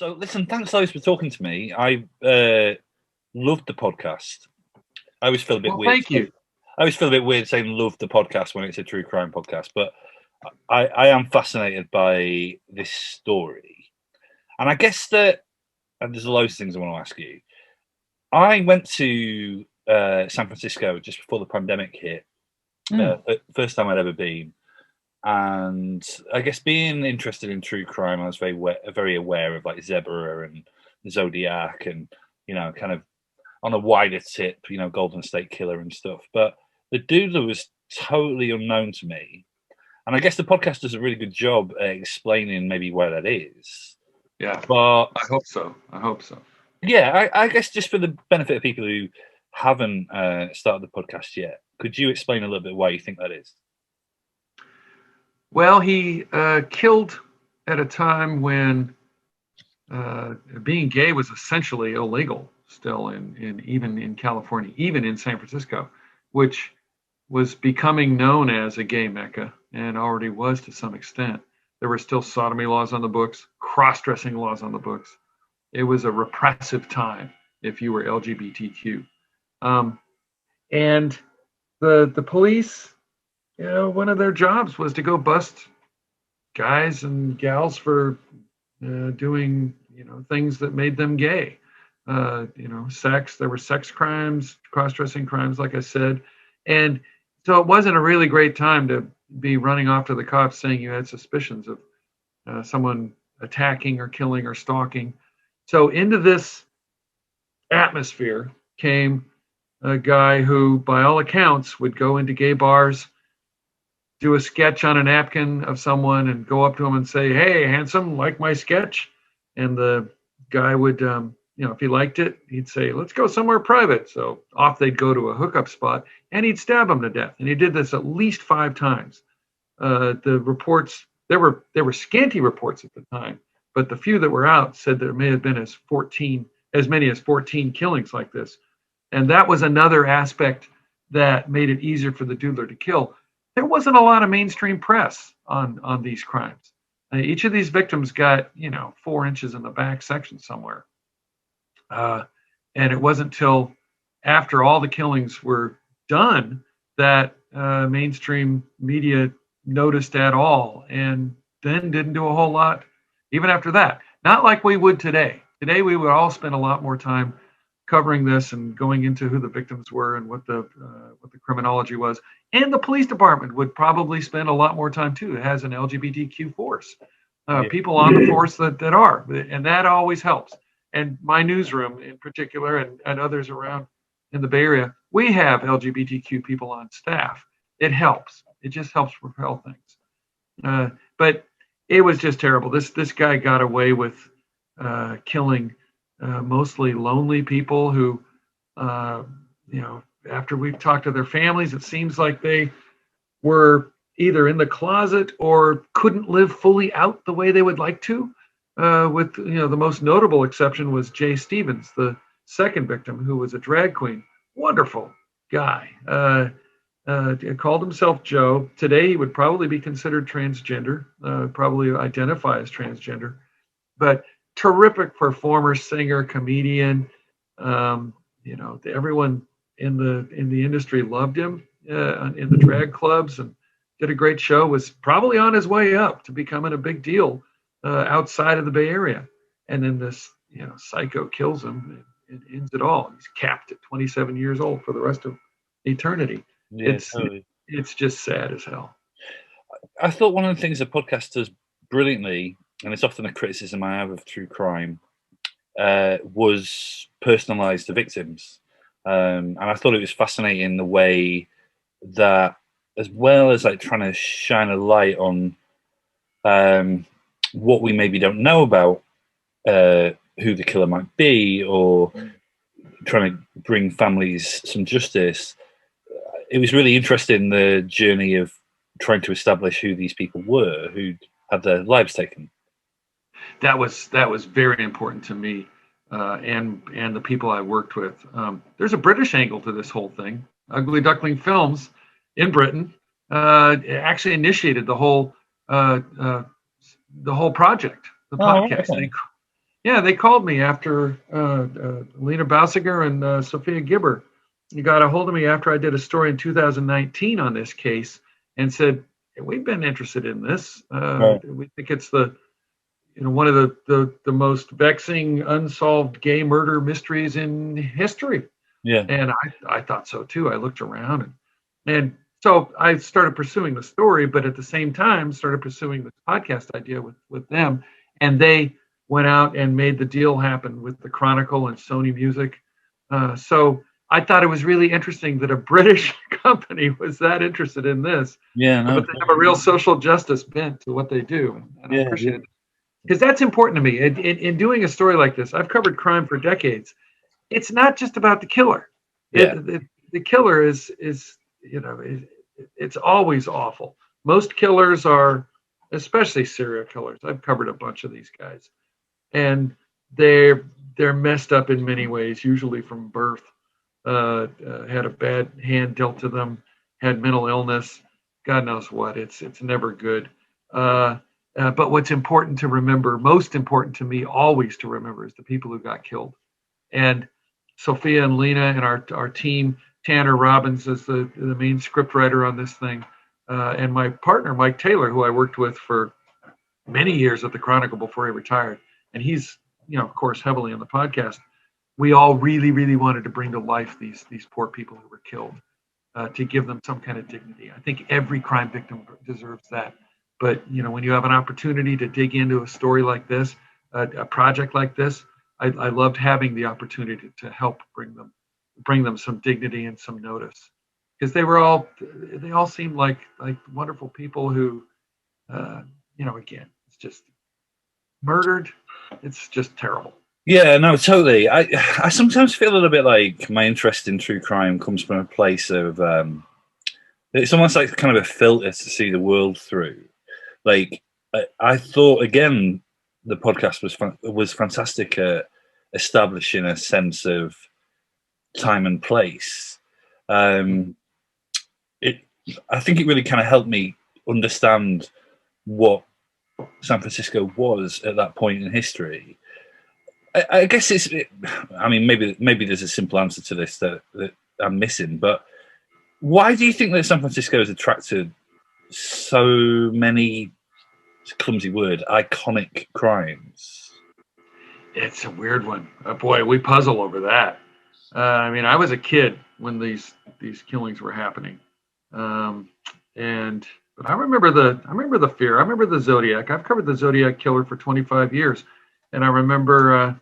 So, listen, thanks, Lois, for talking to me. I loved the podcast. I always feel a bit weird. Thank you. I always feel a bit weird saying "love the podcast" when it's a true crime podcast, but I am fascinated by this story, and I guess that, and there's loads of things I want to ask you. I went to San Francisco just before the pandemic hit. First time I'd ever been, and I guess being interested in true crime, I was very aware of like Zebra and Zodiac, and kind of on a wider tip, Golden State Killer and stuff. But the Doodler was totally unknown to me, and I guess the podcast does a really good job at explaining maybe where that is. Yeah, but I hope so. Yeah, I guess just for the benefit of people who haven't started the podcast yet, could you explain a little bit why you think that is? Well, he killed at a time when being gay was essentially illegal still even in California, even in San Francisco, which was becoming known as a gay mecca and already was to some extent. There were still sodomy laws on the books, cross-dressing laws on the books. It was a repressive time if you were LGBTQ. And the police, one of their jobs was to go bust guys and gals for doing, things that made them gay. Sex. There were sex crimes, cross-dressing crimes, like I said. And so it wasn't a really great time to be running off to the cops saying you had suspicions of someone attacking or killing or stalking. So into this atmosphere came a guy who, by all accounts, would go into gay bars, do a sketch on a napkin of someone and go up to him and say, "Hey, handsome, like my sketch?" And the guy would, if he liked it, he'd say, "Let's go somewhere private." So off they'd go to a hookup spot and he'd stab him to death. And he did this at least 5 times. The reports, there were scanty reports at the time, but the few that were out said there may have been as many as 14 killings like this. And that was another aspect that made it easier for the Doodler to kill. There wasn't a lot of mainstream press on these crimes. Each of these victims got, 4 inches in the back section somewhere. And it wasn't till after all the killings were done that mainstream media noticed at all, and then didn't do a whole lot even after that. Not like we would today. Today we would all spend a lot more time covering this and going into who the victims were and what the criminology was. And the police department would probably spend a lot more time too. It has an LGBTQ force, people on the force that are, and that always helps. And my newsroom in particular, and others around in the Bay Area, we have LGBTQ people on staff. It helps. It just helps propel things. But it was just terrible. This guy got away with killing mostly lonely people who, after we've talked to their families, it seems like they were either in the closet or couldn't live fully out the way they would like to. With the most notable exception was Jay Stevens, the second victim, who was a drag queen. Wonderful guy. Called himself Joe. Today he would probably be considered transgender, probably identify as transgender, but terrific performer, singer, comedian. Everyone in the industry loved him in the drag clubs and did a great show. Was probably on his way up to becoming a big deal outside of the Bay Area, and then this psycho kills him and ends it all. He's capped at 27 years old for the rest of eternity. Yeah, it's just sad as hell. I thought one of the things the podcast does brilliantly, and it's often a criticism I have of true crime, was personalize the victims. And I thought it was fascinating the way that, as well as like trying to shine a light on what we maybe don't know about who the killer might be, or trying to bring families some justice, it was really interesting, the journey of trying to establish who these people were who'd had their lives taken. That was very important to me and the people I worked with. There's a British angle to this whole thing. Ugly Duckling Films in Britain actually initiated the whole project, the podcast. Okay. Yeah, they called me after Lena Bausiger and Sophia Gibber. You got a hold of me after I did a story in 2019 on this case and said, "Hey, we've been interested in this. Right. We think it's one of the most vexing unsolved gay murder mysteries in history." Yeah. And I thought so too. I looked around and so I started pursuing the story, but at the same time started pursuing the podcast idea with them. And they went out and made the deal happen with the Chronicle and Sony Music. So I thought it was really interesting that a British company was that interested in this, Yeah. but No. they have a real social justice bent to what they do, and I Yeah. appreciate it because that's important to me. In doing a story like this, I've covered crime for decades. It's not just about the killer. Yeah. The killer is it's always awful. Most killers are, especially serial killers. I've covered a bunch of these guys, and they're they're messed up in many ways, usually from birth. Had a bad hand dealt to them, had mental illness, God knows what. It's never good. Uh, but what's important to remember, most important to me, always to remember, is the people who got killed. And Sophia and Lena and our team, Tanner Robbins is the main script writer on this thing, and my partner Mike Taylor, who I worked with for many years at the Chronicle before he retired, and he's of course heavily on the podcast. We all really really wanted to bring to life these poor people who were killed, to give them some kind of dignity. I think every crime victim deserves that. But when you have an opportunity to dig into a story like this, a project like this, I loved having the opportunity to help bring them some dignity and some notice, because they all seemed like wonderful people who, again, it's just murdered. It's just terrible. Yeah, no, totally. I sometimes feel a little bit like my interest in true crime comes from a place of it's almost like kind of a filter to see the world through. Like I thought again, the podcast was fantastic at establishing a sense of time and place. Um, it I think it really kind of helped me understand what San Francisco was at that point in history. I guess I mean, maybe there's a simple answer to this that I'm missing, but why do you think that San Francisco has attracted so many, it's a clumsy word, iconic crimes? It's a weird one. Boy, we puzzle over that. I mean, I was a kid when these killings were happening, um, and but I remember the fear. I remember the Zodiac. I've covered the Zodiac killer for 25 years, and I remember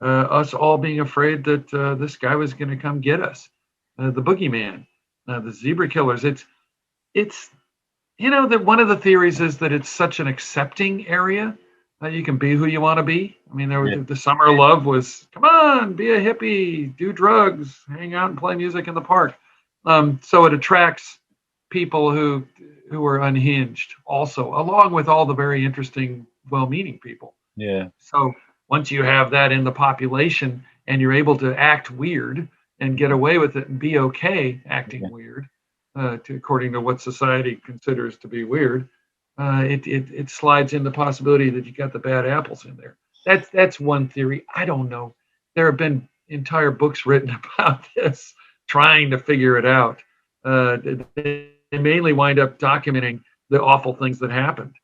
us all being afraid that this guy was going to come get us, the boogeyman, the zebra killers. It's that one of the theories is that it's such an accepting area that you can be who you want to be. I mean, there was Yeah, the summer of love was, come on, be a hippie, do drugs, hang out and play music in the park. So it attracts people who are unhinged, also, along with all the very interesting, well-meaning people. yeah, So once you have that in the population and you're able to act weird and get away with it and be okay acting yeah, weird, according to what society considers to be weird, it slides in the possibility that you got the bad apples in there. That's one theory. I don't know. There have been entire books written about this, trying to figure it out. They mainly wind up documenting the awful things that happened.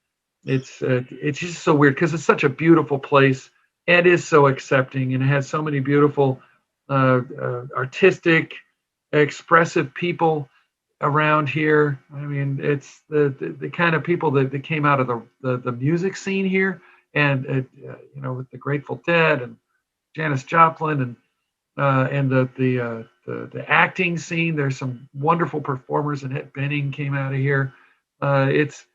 It's just so weird because it's such a beautiful place and is so accepting and it has so many beautiful, artistic, expressive people around here. I mean, it's the kind of people that came out of the music scene here, and with the Grateful Dead and Janis Joplin and the acting scene. There's some wonderful performers, and Ed Benning came out of here. It's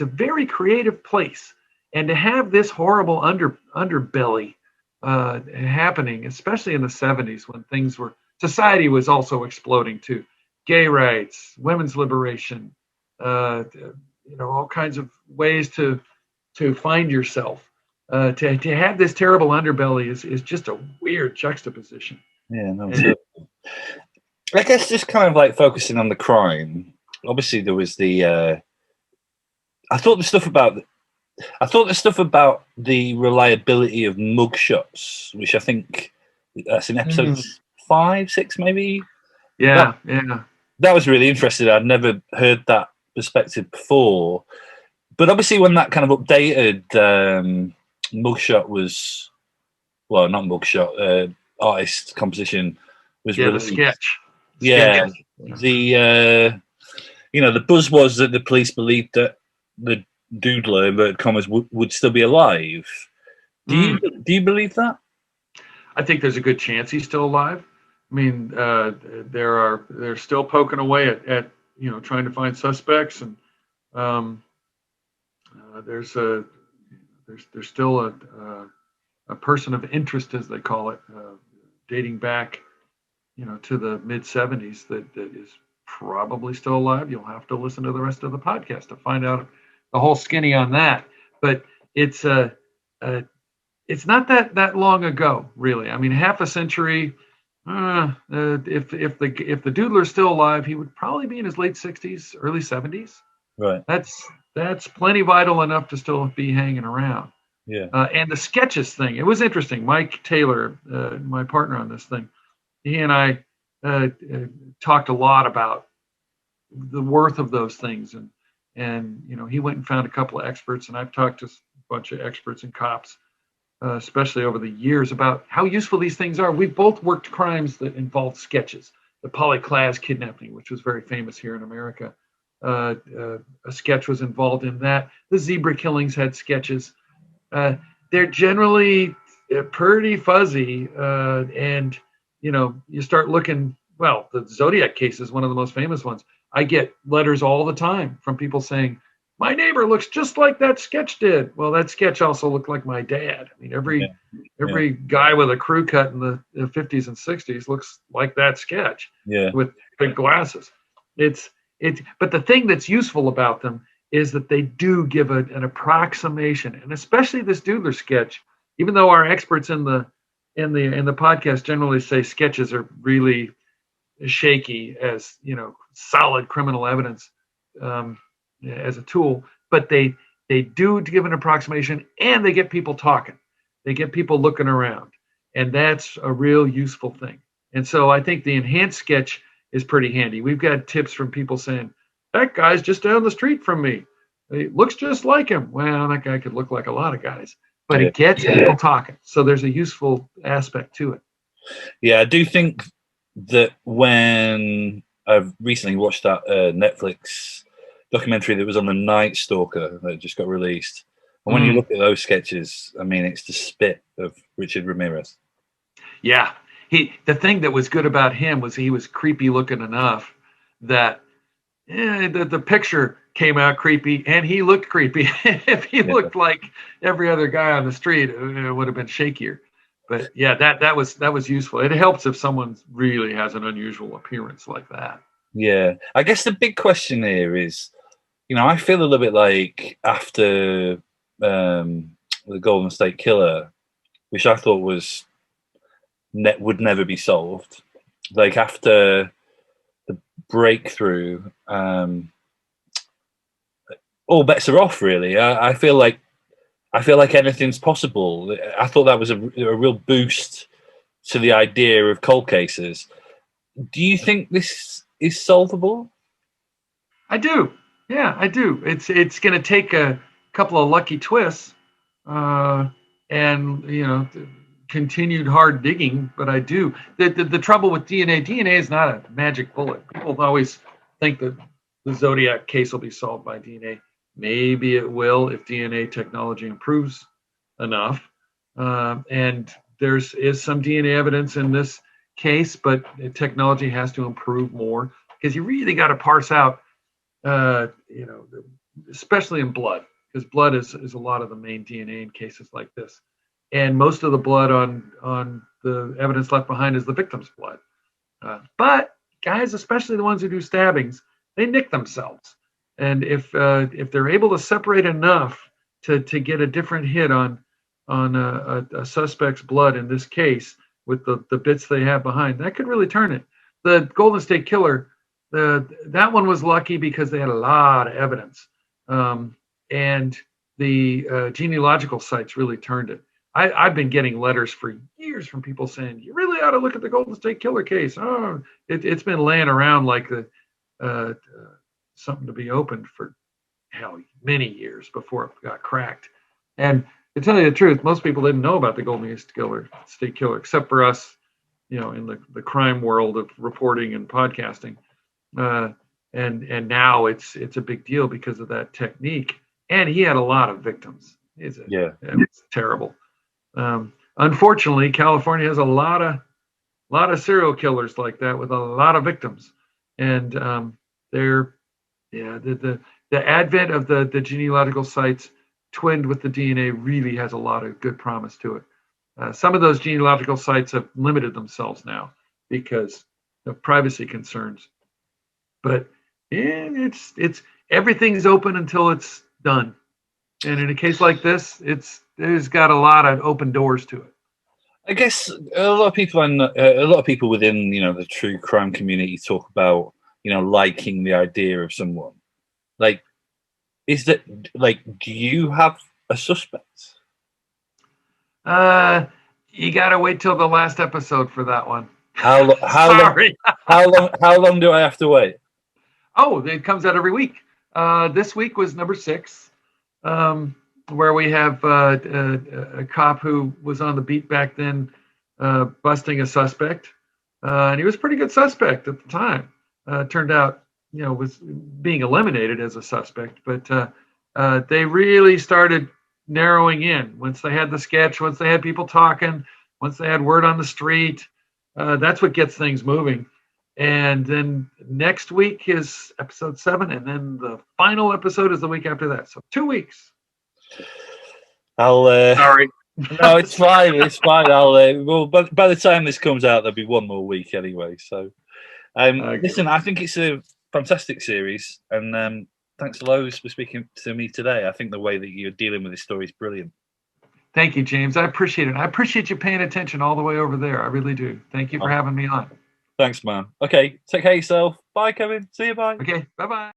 a very creative place, and to have this horrible underbelly happening, especially in the '70s when society was also exploding too, gay rights, women's liberation, all kinds of ways to find yourself. To have this terrible underbelly is just a weird juxtaposition. yeah. No, And I guess just kind of like focusing on the crime. Obviously, there was the. I thought the stuff about I thought the stuff about the reliability of mugshots, which I think that's in episode 5, 6, maybe. Yeah, yeah. That was really interesting. I'd never heard that perspective before. But obviously, when that kind of updated mugshot was, well, not mugshot, artist composition was Yeah, the released. sketch. Yeah, Sketches. the the buzz was that the police believed that the Doodler, inverted commas, would still be alive. Do you believe that? I think there's a good chance he's still alive. I mean, they're still poking away at trying to find suspects, and um, there's still a person of interest, as they call it, dating back to the mid 70s that is probably still alive. You'll have to listen to the rest of the podcast to find out the whole skinny on that. But it's it's not that long ago, really. I mean, half a century. If the Doodler's still alive, he would probably be in his late 60s, early 70s. Right. That's plenty vital enough to still be hanging around. Yeah. And the sketches thing, it was interesting. Mike Taylor, my partner on this thing, he and I talked a lot about the worth of those things, and he went and found a couple of experts, and I've talked to a bunch of experts and cops, especially over the years, about how useful these things are. We've both worked crimes that involved sketches. The Polly Klaas kidnapping, which was very famous here in America, a sketch was involved in that. The zebra killings had sketches. They're generally pretty fuzzy, and you start looking. Well, the Zodiac case is one of the most famous ones. I get letters all the time from people saying, my neighbor looks just like that sketch did. Well, that sketch also looked like my dad. I mean, every guy with a crew cut in the 50s and 60s looks like that sketch with big glasses. But the thing that's useful about them is that they do give an approximation, and especially this Doodler sketch. Even though our experts in the podcast generally say sketches are really shaky as solid criminal evidence as a tool, but they do give an approximation, and they get people talking. They get people looking around, and that's a real useful thing. And so I think the enhanced sketch is pretty handy. We've got tips from people saying, that guy's just down the street from me. It looks just like him. Well, that guy could look like a lot of guys, but it gets people talking. So there's a useful aspect to it. Yeah, I do think that when I've recently watched that Netflix documentary that was on the Night Stalker that just got released, and when you look at those sketches, I mean, it's the spit of Richard Ramirez. Yeah, the thing that was good about him was he was creepy looking enough that the picture came out creepy, and he looked creepy. If he looked like every other guy on the street, it would have been shakier. But yeah, that was useful. It helps if someone really has an unusual appearance like that. Yeah, I guess the big question here is, I feel a little bit like after the Golden State Killer, which I thought would never be solved. Like after the breakthrough, all bets are off. Really, I feel like anything's possible. I thought that was a real boost to the idea of cold cases. Do you think this is solvable? I do. Yeah, I do. It's going to take a couple of lucky twists, and continued hard digging. But I do. The trouble with DNA is not a magic bullet. People always think that the Zodiac case will be solved by DNA. Maybe it will if DNA technology improves enough. And there is some DNA evidence in this case, but technology has to improve more, because you really got to parse out, especially in blood, because blood is a lot of the main DNA in cases like this. And most of the blood on the evidence left behind is the victim's blood. But guys, especially the ones who do stabbings, they nick themselves. And if they're able to separate enough to get a different hit on a suspect's blood in this case with the bits they have behind, that could really turn it. The Golden State Killer, that one was lucky because they had a lot of evidence, and the genealogical sites really turned it. I've been getting letters for years from people saying, you really ought to look at the Golden State Killer case. Oh, it's been laying around like something to be opened for hell many years before it got cracked. And to tell you the truth, most people didn't know about the Golden State Killer, except for us, in the crime world of reporting and podcasting. And now it's a big deal because of that technique. And he had a lot of victims. It was terrible. Unfortunately, California has a lot of serial killers like that with a lot of victims, and the advent of the genealogical sites twinned with the DNA really has a lot of good promise to it. Some of those genealogical sites have limited themselves now because of privacy concerns, but it's everything's open until it's done. And in a case like this, there's got a lot of open doors to it. I guess a lot of people within the true crime community talk about liking the idea of someone. Like, is that do you have a suspect? You gotta wait till the last episode for that one. How Sorry. How long do I have to wait? Oh, it comes out every week. This week was number 6, where we have a cop who was on the beat back then, busting a suspect, and he was a pretty good suspect at the time. Turned out, was being eliminated as a suspect, but they really started narrowing in once they had the sketch, once they had people talking, once they had word on the street. That's what gets things moving. And then next week is episode 7, and then the final episode is the week after that. So 2 weeks. Sorry. No, it's fine. It's fine. By the time this comes out, there'll be one more week anyway. So, listen, I think it's a fantastic series, and thanks loads for speaking to me today. I think the way that you're dealing with this story is brilliant. Thank you, James. I appreciate it. I appreciate you paying attention all the way over there. I really do. Thank you for having me on. Thanks, man. Okay, take care of yourself. Bye, Kevin. See you. Bye. Okay, bye-bye.